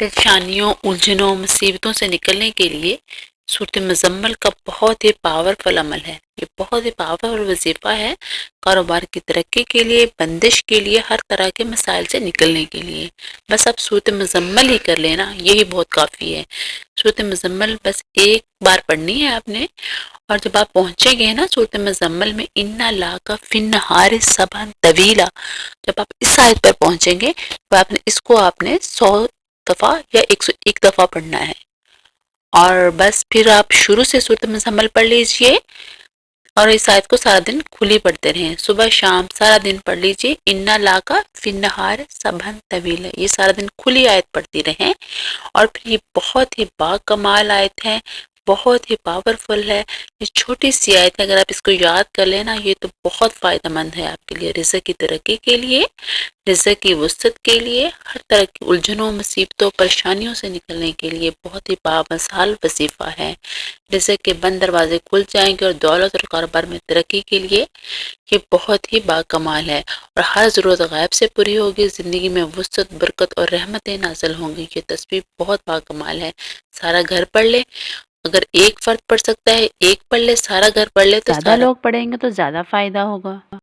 پریشانیوں، الجھنوں، مصیبتوں سے نکلنے کے لیے سورۃ مزمل کا بہت ہی پاورفل عمل ہے۔ یہ بہت ہی پاورفل وظیفہ ہے، کاروبار کی ترقی کے لیے، بندش کے لیے، ہر طرح کے مسائل سے نکلنے کے لیے۔ بس آپ سورۃ مزمل ہی کر لینا، یہی بہت کافی ہے۔ سورۃ مزمل بس ایک بار پڑھنی ہے آپ نے، اور جب آپ پہنچیں گے نا سورۃ مزمل میں اِنَّا لَاكَ فِي النَّهَارِ صَبْحًا طَوِيلًا، جب آپ اس آیت پر پہنچیں گے تو آپ نے 100 دفعہ یا 101 دفعہ پڑھنا ہے، اور بس پھر آپ شروع سے سورۃ مزمل پڑھ لیجئے، اور اس آیت کو سارا دن کھلی پڑھتے رہیں، صبح شام سارا دن پڑھ لیجئے۔ اِنَّا لَاكَ فِي النَّهَارِ صَبْحًا طَوِيلًا، یہ سارا دن کھلی آیت پڑھتی رہیں، اور پھر یہ بہت ہی باکمال آیت ہے، بہت ہی پاورفل ہے۔ یہ چھوٹی سی آیت ہے، اگر آپ اس کو یاد کر لینا یہ تو بہت فائدہ مند ہے آپ کے لیے، رزق کی ترقی کے لیے، رزق کی وسعت کے لیے، ہر طرح کی الجھنوں، مصیبتوں، پریشانیوں سے نکلنے کے لیے بہت ہی بامثال وظیفہ ہے۔ رزق کے بند دروازے کھل جائیں گے، اور دولت اور کاروبار میں ترقی کے لیے یہ بہت ہی باکمال ہے، اور ہر ضرورت غائب سے پوری ہوگی، زندگی میں وسعت، برکت اور رحمتیں نازل ہوں گی۔ یہ تسبیح بہت باکمال ہے، سارا گھر پڑھ لے، اگر ایک فرد پڑھ سکتا ہے ایک پڑھ لے، سارا گھر پڑھ لے تو زیادہ سارا۔ لوگ پڑھیں گے تو زیادہ فائدہ ہوگا۔